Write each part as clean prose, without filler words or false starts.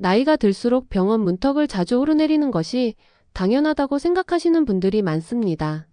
나이가 들수록 병원 문턱을 자주 오르내리는 것이 당연하다고 생각하시는 분들이 많습니다.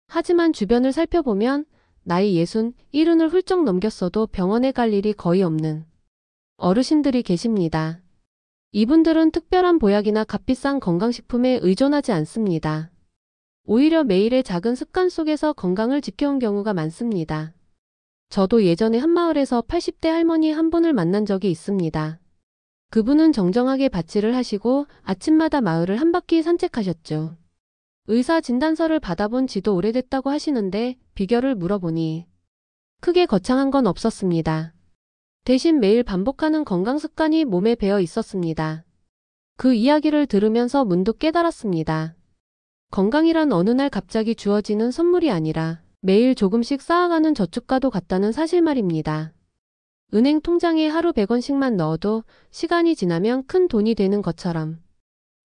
하지만 주변을 살펴보면 나이 60, 70을 훌쩍 넘겼어도 병원에 갈 일이 거의 없는 어르신들이 계십니다. 이분들은 특별한 보약이나 값비싼 건강식품에 의존하지 않습니다. 오히려 매일의 작은 습관 속에서 건강을 지켜온 경우가 많습니다. 저도 예전에 한마을에서 80대 할머니 한 분을 만난 적이 있습니다. 그분은 정정하게 밭일을 하시고 아침마다 마을을 한 바퀴 산책하셨죠. 의사 진단서를 받아본 지도 오래됐다고 하시는데 비결을 물어보니 크게 거창한 건 없었습니다. 대신 매일 반복하는 건강 습관이 몸에 배어 있었습니다. 그 이야기를 들으면서 문득 깨달았습니다. 건강이란 어느 날 갑자기 주어지는 선물이 아니라 매일 조금씩 쌓아가는 저축과도 같다는 사실 말입니다. 은행 통장에 하루 100원씩만 넣어도 시간이 지나면 큰 돈이 되는 것처럼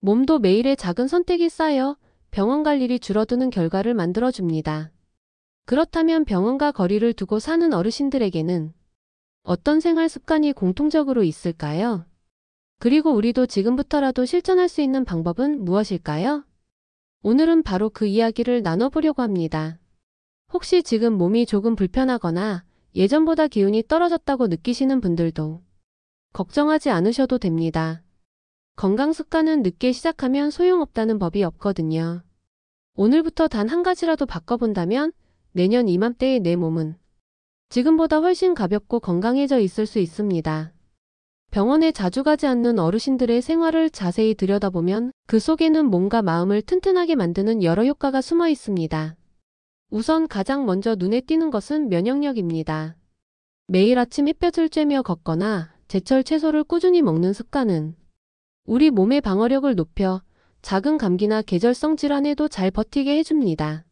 몸도 매일의 작은 선택이 쌓여 병원 갈 일이 줄어드는 결과를 만들어줍니다. 그렇다면 병원과 거리를 두고 사는 어르신들에게는 어떤 생활 습관이 공통적으로 있을까요? 그리고 우리도 지금부터라도 실천할 수 있는 방법은 무엇일까요? 오늘은 바로 그 이야기를 나눠보려고 합니다. 혹시 지금 몸이 조금 불편하거나 예전보다 기운이 떨어졌다고 느끼시는 분들도 걱정하지 않으셔도 됩니다. 건강 습관은 늦게 시작하면 소용없다는 법이 없거든요. 오늘부터 단 한 가지라도 바꿔본다면 내년 이맘때의 내 몸은 지금보다 훨씬 가볍고 건강해져 있을 수 있습니다. 병원에 자주 가지 않는 어르신들의 생활을 자세히 들여다보면 그 속에는 몸과 마음을 튼튼하게 만드는 여러 효과가 숨어 있습니다. 우선 가장 먼저 눈에 띄는 것은 면역력입니다. 매일 아침 햇볕을 쬐며 걷거나 제철 채소를 꾸준히 먹는 습관은 우리 몸의 방어력을 높여 작은 감기나 계절성 질환에도 잘 버티게 해줍니다.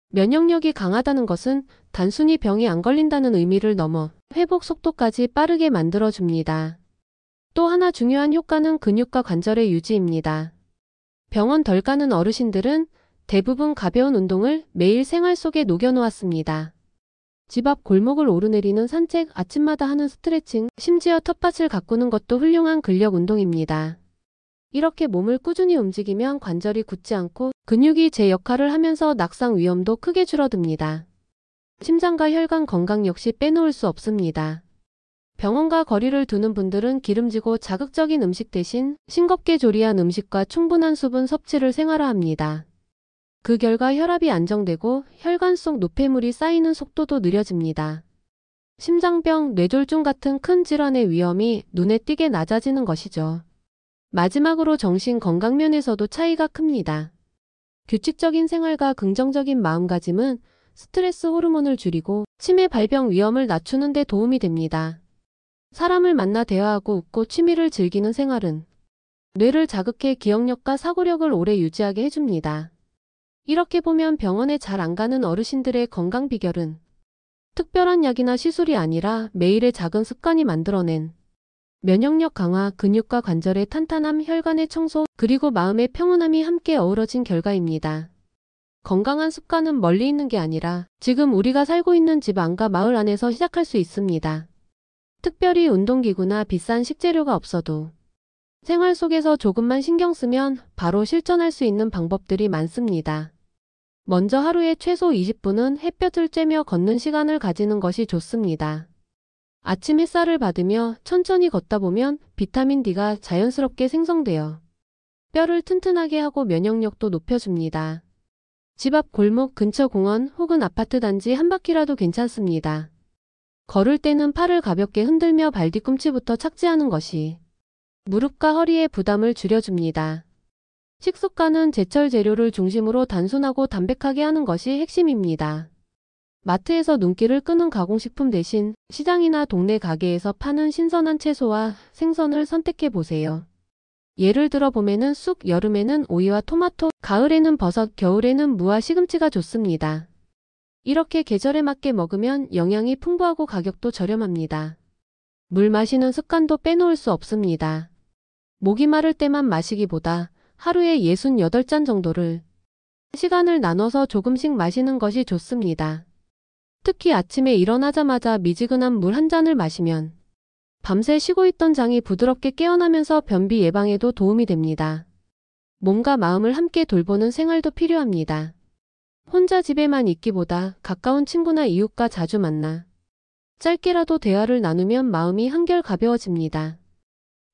면역력이 강하다는 것은 단순히 병이 안 걸린다는 의미를 넘어 회복 속도까지 빠르게 만들어줍니다. 또 하나 중요한 효과는 근육과 관절의 유지입니다. 병원 덜 가는 어르신들은 대부분 가벼운 운동을 매일 생활 속에 녹여놓았습니다. 집 앞 골목을 오르내리는 산책, 아침마다 하는 스트레칭, 심지어 텃밭을 가꾸는 것도 훌륭한 근력 운동입니다. 이렇게 몸을 꾸준히 움직이면 관절이 굳지 않고 근육이 제 역할을 하면서 낙상 위험도 크게 줄어듭니다. 심장과 혈관 건강 역시 빼놓을 수 없습니다. 병원과 거리를 두는 분들은 기름지고 자극적인 음식 대신 싱겁게 조리한 음식과 충분한 수분 섭취를 생활화합니다. 그 결과 혈압이 안정되고 혈관 속 노폐물이 쌓이는 속도도 느려집니다. 심장병, 뇌졸중 같은 큰 질환의 위험이 눈에 띄게 낮아지는 것이죠. 마지막으로 정신 건강 면에서도 차이가 큽니다. 규칙적인 생활과 긍정적인 마음가짐은 스트레스 호르몬을 줄이고 치매 발병 위험을 낮추는 데 도움이 됩니다. 사람을 만나 대화하고 웃고 취미를 즐기는 생활은 뇌를 자극해 기억력과 사고력을 오래 유지하게 해줍니다. 이렇게 보면 병원에 잘 안 가는 어르신들의 건강 비결은 특별한 약이나 시술이 아니라 매일의 작은 습관이 만들어낸 면역력 강화, 근육과 관절의 탄탄함, 혈관의 청소, 그리고 마음의 평온함이 함께 어우러진 결과입니다. 건강한 습관은 멀리 있는 게 아니라 지금 우리가 살고 있는 집 안과 마을 안에서 시작할 수 있습니다. 특별히 운동기구나 비싼 식재료가 없어도 생활 속에서 조금만 신경 쓰면 바로 실천할 수 있는 방법들이 많습니다. 먼저 하루에 최소 20분은 햇볕을 쬐며 걷는 시간을 가지는 것이 좋습니다. 아침 햇살을 받으며 천천히 걷다 보면 비타민 D가 자연스럽게 생성되어 뼈를 튼튼하게 하고 면역력도 높여줍니다. 집 앞 골목 근처 공원 혹은 아파트 단지 한 바퀴라도 괜찮습니다. 걸을 때는 팔을 가볍게 흔들며 발 뒤꿈치부터 착지하는 것이 무릎과 허리의 부담을 줄여줍니다. 식습관은 제철 재료를 중심으로 단순하고 담백하게 하는 것이 핵심입니다. 마트에서 눈길을 끄는 가공식품 대신 시장이나 동네 가게에서 파는 신선한 채소와 생선을 선택해 보세요. 예를 들어 봄에는 쑥, 여름에는 오이와 토마토, 가을에는 버섯, 겨울에는 무와 시금치가 좋습니다. 이렇게 계절에 맞게 먹으면 영양이 풍부하고 가격도 저렴합니다. 물 마시는 습관도 빼놓을 수 없습니다. 목이 마를 때만 마시기보다 하루에 68잔 정도를 시간을 나눠서 조금씩 마시는 것이 좋습니다. 특히 아침에 일어나자마자 미지근한 물 한 잔을 마시면 밤새 쉬고 있던 장이 부드럽게 깨어나면서 변비 예방에도 도움이 됩니다. 몸과 마음을 함께 돌보는 생활도 필요합니다. 혼자 집에만 있기보다 가까운 친구나 이웃과 자주 만나 짧게라도 대화를 나누면 마음이 한결 가벼워집니다.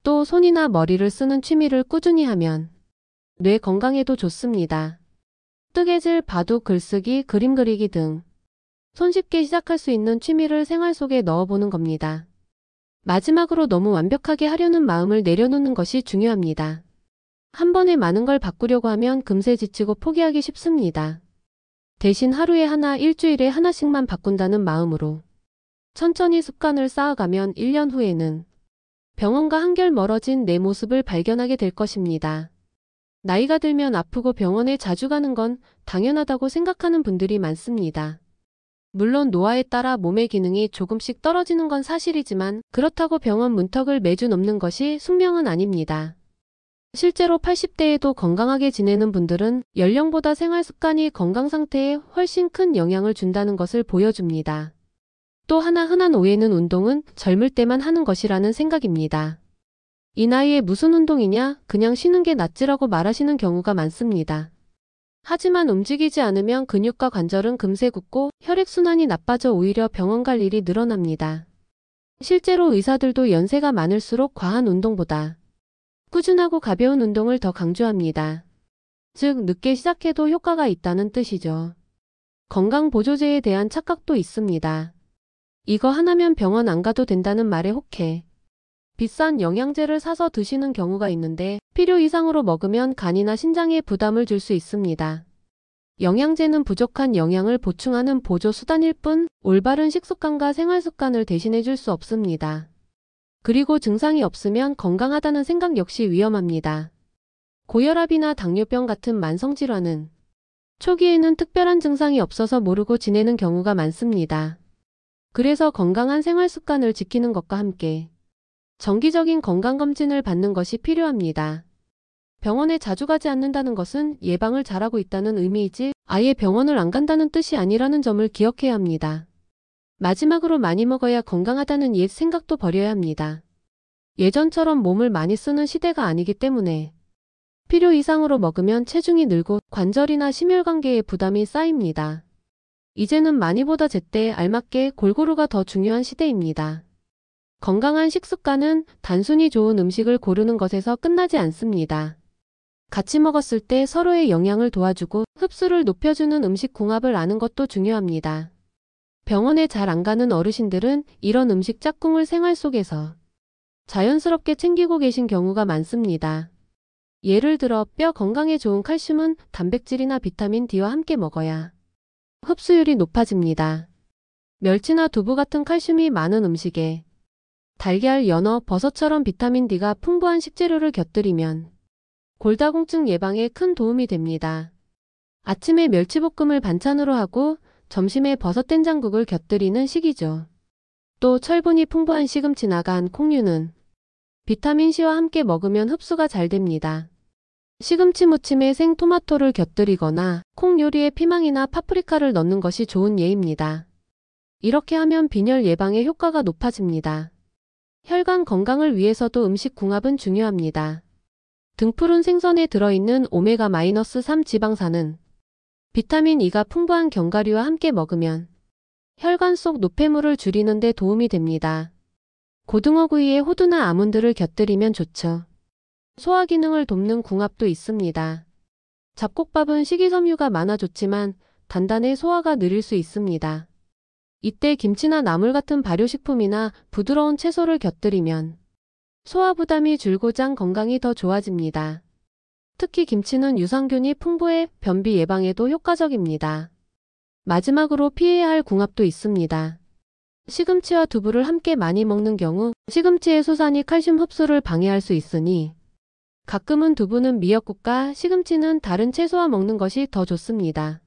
또 손이나 머리를 쓰는 취미를 꾸준히 하면 뇌 건강에도 좋습니다. 뜨개질, 바둑, 글쓰기, 그림 그리기 등 손쉽게 시작할 수 있는 취미를 생활 속에 넣어보는 겁니다. 마지막으로 너무 완벽하게 하려는 마음을 내려놓는 것이 중요합니다. 한 번에 많은 걸 바꾸려고 하면 금세 지치고 포기하기 쉽습니다. 대신 하루에 하나, 일주일에 하나씩만 바꾼다는 마음으로 천천히 습관을 쌓아가면 1년 후에는 병원과 한결 멀어진 내 모습을 발견하게 될 것입니다. 나이가 들면 아프고 병원에 자주 가는 건 당연하다고 생각하는 분들이 많습니다. 물론 노화에 따라 몸의 기능이 조금씩 떨어지는 건 사실이지만 그렇다고 병원 문턱을 매주 넘는 것이 숙명은 아닙니다. 실제로 80대에도 건강하게 지내는 분들은 연령보다 생활 습관이 건강 상태에 훨씬 큰 영향을 준다는 것을 보여줍니다. 또 하나 흔한 오해는 운동은 젊을 때만 하는 것이라는 생각입니다. 이 나이에 무슨 운동이냐? 그냥 쉬는 게 낫지라고 말하시는 경우가 많습니다. 하지만 움직이지 않으면 근육과 관절은 금세 굳고 혈액순환이 나빠져 오히려 병원 갈 일이 늘어납니다. 실제로 의사들도 연세가 많을수록 과한 운동보다 꾸준하고 가벼운 운동을 더 강조합니다. 즉, 늦게 시작해도 효과가 있다는 뜻이죠. 건강보조제에 대한 착각도 있습니다. 이거 하나면 병원 안 가도 된다는 말에 혹해 비싼 영양제를 사서 드시는 경우가 있는데 필요 이상으로 먹으면 간이나 신장에 부담을 줄 수 있습니다. 영양제는 부족한 영양을 보충하는 보조 수단일 뿐 올바른 식습관과 생활습관을 대신해 줄 수 없습니다. 그리고 증상이 없으면 건강하다는 생각 역시 위험합니다. 고혈압이나 당뇨병 같은 만성질환은 초기에는 특별한 증상이 없어서 모르고 지내는 경우가 많습니다. 그래서 건강한 생활습관을 지키는 것과 함께 정기적인 건강검진을 받는 것이 필요합니다. 병원에 자주 가지 않는다는 것은 예방을 잘하고 있다는 의미이지 아예 병원을 안 간다는 뜻이 아니라는 점을 기억해야 합니다. 마지막으로 많이 먹어야 건강하다는 옛 생각도 버려야 합니다. 예전처럼 몸을 많이 쓰는 시대가 아니기 때문에 필요 이상으로 먹으면 체중이 늘고 관절이나 심혈관계에 부담이 쌓입니다. 이제는 많이보다 제때 알맞게 골고루가 더 중요한 시대입니다. 건강한 식습관은 단순히 좋은 음식을 고르는 것에서 끝나지 않습니다. 같이 먹었을 때 서로의 영양을 도와주고 흡수를 높여주는 음식 궁합을 아는 것도 중요합니다. 병원에 잘 안 가는 어르신들은 이런 음식 짝꿍을 생활 속에서 자연스럽게 챙기고 계신 경우가 많습니다. 예를 들어 뼈 건강에 좋은 칼슘은 단백질이나 비타민 D와 함께 먹어야 흡수율이 높아집니다. 멸치나 두부 같은 칼슘이 많은 음식에 달걀, 연어, 버섯처럼 비타민 D가 풍부한 식재료를 곁들이면 골다공증 예방에 큰 도움이 됩니다. 아침에 멸치볶음을 반찬으로 하고 점심에 버섯 된장국을 곁들이는 식이죠. 또 철분이 풍부한 시금치나 간, 콩류는 비타민C와 함께 먹으면 흡수가 잘 됩니다. 시금치 무침에 생토마토를 곁들이거나 콩 요리에 피망이나 파프리카를 넣는 것이 좋은 예입니다. 이렇게 하면 빈혈 예방에 효과가 높아집니다. 혈관 건강을 위해서도 음식 궁합은 중요합니다. 등푸른 생선에 들어있는 오메가-3 지방산은 비타민 E가 풍부한 견과류와 함께 먹으면 혈관 속 노폐물을 줄이는 데 도움이 됩니다. 고등어구이에 호두나 아몬드를 곁들이면 좋죠. 소화 기능을 돕는 궁합도 있습니다. 잡곡밥은 식이섬유가 많아 좋지만 단단해 소화가 느릴 수 있습니다. 이때 김치나 나물 같은 발효식품이나 부드러운 채소를 곁들이면 소화 부담이 줄고 장 건강이 더 좋아집니다. 특히 김치는 유산균이 풍부해 변비 예방에도 효과적입니다. 마지막으로 피해야 할 궁합도 있습니다. 시금치와 두부를 함께 많이 먹는 경우 시금치의 수산이 칼슘 흡수를 방해할 수 있으니 가끔은 두부는 미역국과 시금치는 다른 채소와 먹는 것이 더 좋습니다.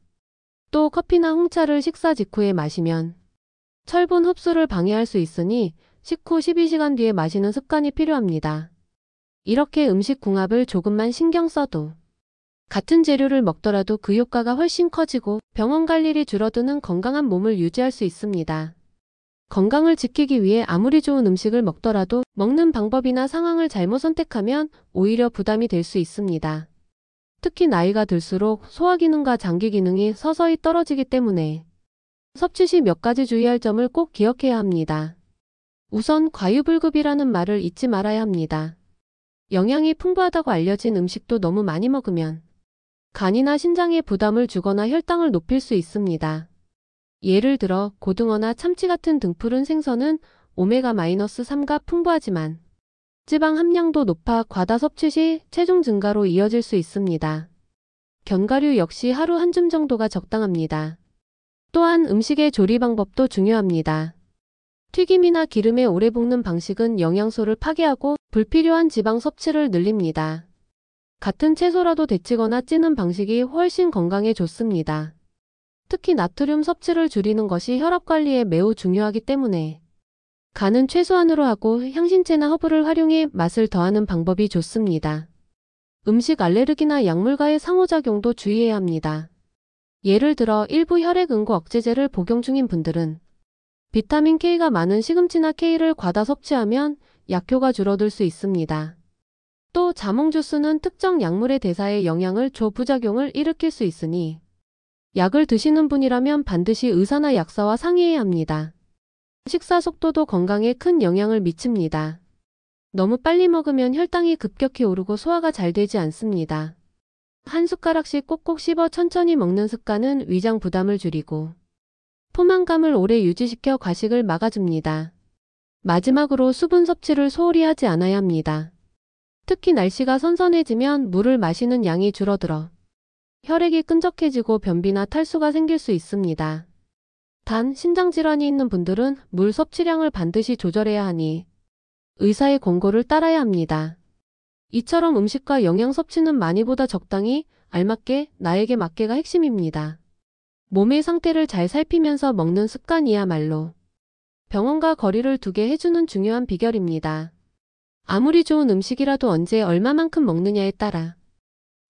또 커피나 홍차를 식사 직후에 마시면 철분 흡수를 방해할 수 있으니 식후 12시간 뒤에 마시는 습관이 필요합니다. 이렇게 음식 궁합을 조금만 신경 써도 같은 재료를 먹더라도 그 효과가 훨씬 커지고 병원 갈 일이 줄어드는 건강한 몸을 유지할 수 있습니다. 건강을 지키기 위해 아무리 좋은 음식을 먹더라도 먹는 방법이나 상황을 잘못 선택하면 오히려 부담이 될 수 있습니다. 특히 나이가 들수록 소화 기능과 장기 기능이 서서히 떨어지기 때문에 섭취 시 몇 가지 주의할 점을 꼭 기억해야 합니다. 우선 과유불급이라는 말을 잊지 말아야 합니다. 영양이 풍부하다고 알려진 음식도 너무 많이 먹으면 간이나 신장에 부담을 주거나 혈당을 높일 수 있습니다. 예를 들어 고등어나 참치 같은 등푸른 생선은 오메가-3가 풍부하지만 지방 함량도 높아 과다 섭취 시 체중 증가로 이어질 수 있습니다. 견과류 역시 하루 한 줌 정도가 적당합니다. 또한 음식의 조리 방법도 중요합니다. 튀김이나 기름에 오래 볶는 방식은 영양소를 파괴하고 불필요한 지방 섭취를 늘립니다. 같은 채소라도 데치거나 찌는 방식이 훨씬 건강에 좋습니다. 특히 나트륨 섭취를 줄이는 것이 혈압 관리에 매우 중요하기 때문에 간은 최소한으로 하고 향신채나 허브를 활용해 맛을 더하는 방법이 좋습니다. 음식 알레르기나 약물과의 상호작용도 주의해야 합니다. 예를 들어 일부 혈액응고 억제제를 복용 중인 분들은 비타민 K가 많은 시금치나 K를 과다 섭취하면 약효가 줄어들 수 있습니다. 또 자몽 주스는 특정 약물의 대사에 영향을 줘 부작용을 일으킬 수 있으니 약을 드시는 분이라면 반드시 의사나 약사와 상의해야 합니다. 식사 속도도 건강에 큰 영향을 미칩니다. 너무 빨리 먹으면 혈당이 급격히 오르고 소화가 잘 되지 않습니다. 한 숟가락씩 꼭꼭 씹어 천천히 먹는 습관은 위장 부담을 줄이고 포만감을 오래 유지시켜 과식을 막아줍니다. 마지막으로 수분 섭취를 소홀히 하지 않아야 합니다. 특히 날씨가 선선해지면 물을 마시는 양이 줄어들어 혈액이 끈적해지고 변비나 탈수가 생길 수 있습니다. 단, 신장질환이 있는 분들은 물 섭취량을 반드시 조절해야 하니 의사의 권고를 따라야 합니다. 이처럼 음식과 영양 섭취는 많이보다 적당히, 알맞게, 나에게 맞게가 핵심입니다. 몸의 상태를 잘 살피면서 먹는 습관이야말로 병원과 거리를 두게 해주는 중요한 비결입니다. 아무리 좋은 음식이라도 언제 얼마만큼 먹느냐에 따라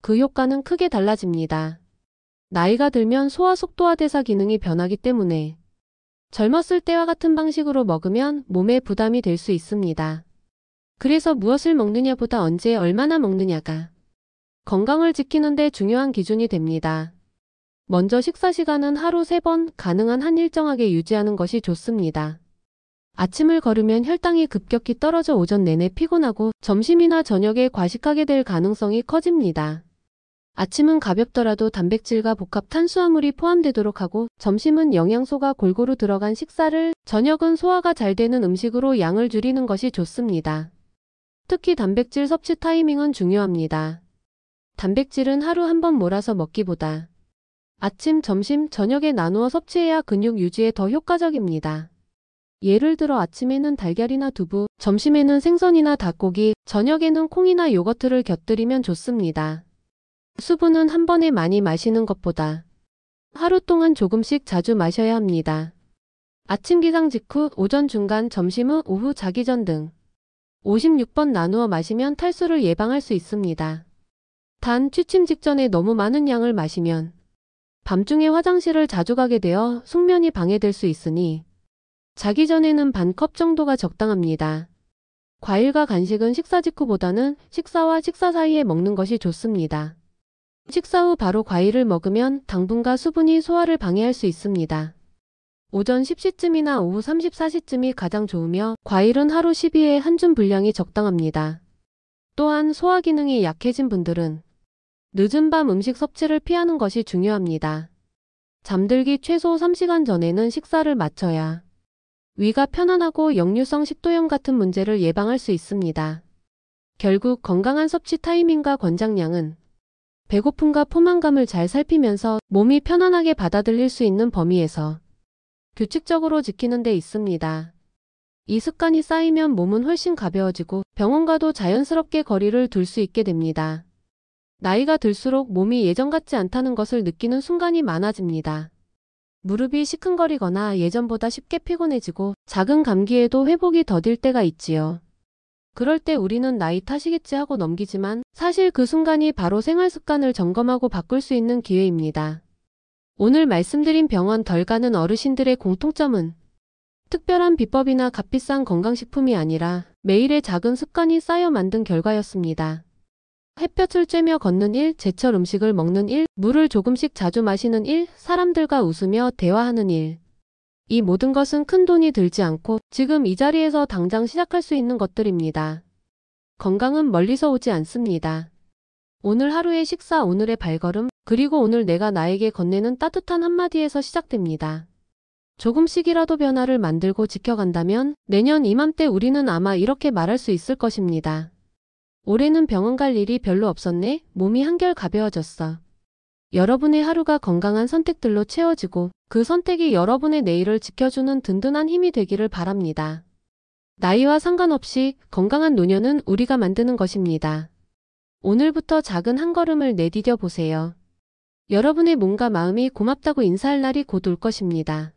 그 효과는 크게 달라집니다. 나이가 들면 소화 속도와 대사 기능이 변하기 때문에 젊었을 때와 같은 방식으로 먹으면 몸에 부담이 될 수 있습니다. 그래서 무엇을 먹느냐보다 언제 얼마나 먹느냐가 건강을 지키는 데 중요한 기준이 됩니다. 먼저 식사 시간은 하루 3번, 가능한 한 일정하게 유지하는 것이 좋습니다. 아침을 거르면 혈당이 급격히 떨어져 오전 내내 피곤하고 점심이나 저녁에 과식하게 될 가능성이 커집니다. 아침은 가볍더라도 단백질과 복합 탄수화물이 포함되도록 하고 점심은 영양소가 골고루 들어간 식사를, 저녁은 소화가 잘 되는 음식으로 양을 줄이는 것이 좋습니다. 특히 단백질 섭취 타이밍은 중요합니다. 단백질은 하루 한 번 몰아서 먹기보다 아침, 점심, 저녁에 나누어 섭취해야 근육 유지에 더 효과적입니다. 예를 들어 아침에는 달걀이나 두부, 점심에는 생선이나 닭고기, 저녁에는 콩이나 요거트를 곁들이면 좋습니다. 수분은 한 번에 많이 마시는 것보다 하루 동안 조금씩 자주 마셔야 합니다. 아침 기상 직후, 오전 중간, 점심 후, 오후 자기 전 등 56번 나누어 마시면 탈수를 예방할 수 있습니다. 단, 취침 직전에 너무 많은 양을 마시면 밤중에 화장실을 자주 가게 되어 숙면이 방해될 수 있으니 자기 전에는 반 컵 정도가 적당합니다. 과일과 간식은 식사 직후보다는 식사와 식사 사이에 먹는 것이 좋습니다. 식사 후 바로 과일을 먹으면 당분과 수분이 소화를 방해할 수 있습니다. 오전 10시쯤이나 오후 34시쯤이 가장 좋으며 과일은 하루 12회 한 줌 분량이 적당합니다. 또한 소화 기능이 약해진 분들은 늦은 밤 음식 섭취를 피하는 것이 중요합니다. 잠들기 최소 3시간 전에는 식사를 마쳐야 위가 편안하고 역류성 식도염 같은 문제를 예방할 수 있습니다. 결국 건강한 섭취 타이밍과 권장량은 배고픔과 포만감을 잘 살피면서 몸이 편안하게 받아들일 수 있는 범위에서 규칙적으로 지키는 데 있습니다. 이 습관이 쌓이면 몸은 훨씬 가벼워지고 병원과도 자연스럽게 거리를 둘 수 있게 됩니다. 나이가 들수록 몸이 예전 같지 않다는 것을 느끼는 순간이 많아집니다. 무릎이 시큰거리거나 예전보다 쉽게 피곤해지고 작은 감기에도 회복이 더딜 때가 있지요. 그럴 때 우리는 나이 탓이겠지 하고 넘기지만 사실 그 순간이 바로 생활 습관을 점검하고 바꿀 수 있는 기회입니다. 오늘 말씀드린 병원 덜 가는 어르신들의 공통점은 특별한 비법이나 값비싼 건강식품이 아니라 매일의 작은 습관이 쌓여 만든 결과였습니다. 햇볕을 쬐며 걷는 일, 제철 음식을 먹는 일, 물을 조금씩 자주 마시는 일, 사람들과 웃으며 대화하는 일. 이 모든 것은 큰 돈이 들지 않고 지금 이 자리에서 당장 시작할 수 있는 것들입니다. 건강은 멀리서 오지 않습니다. 오늘 하루의 식사, 오늘의 발걸음, 그리고 오늘 내가 나에게 건네는 따뜻한 한마디에서 시작됩니다. 조금씩이라도 변화를 만들고 지켜간다면 내년 이맘때 우리는 아마 이렇게 말할 수 있을 것입니다. 올해는 병원 갈 일이 별로 없었네. 몸이 한결 가벼워졌어. 여러분의 하루가 건강한 선택들로 채워지고 그 선택이 여러분의 내일을 지켜주는 든든한 힘이 되기를 바랍니다. 나이와 상관없이 건강한 노년은 우리가 만드는 것입니다. 오늘부터 작은 한 걸음을 내디뎌 보세요. 여러분의 몸과 마음이 고맙다고 인사할 날이 곧 올 것입니다.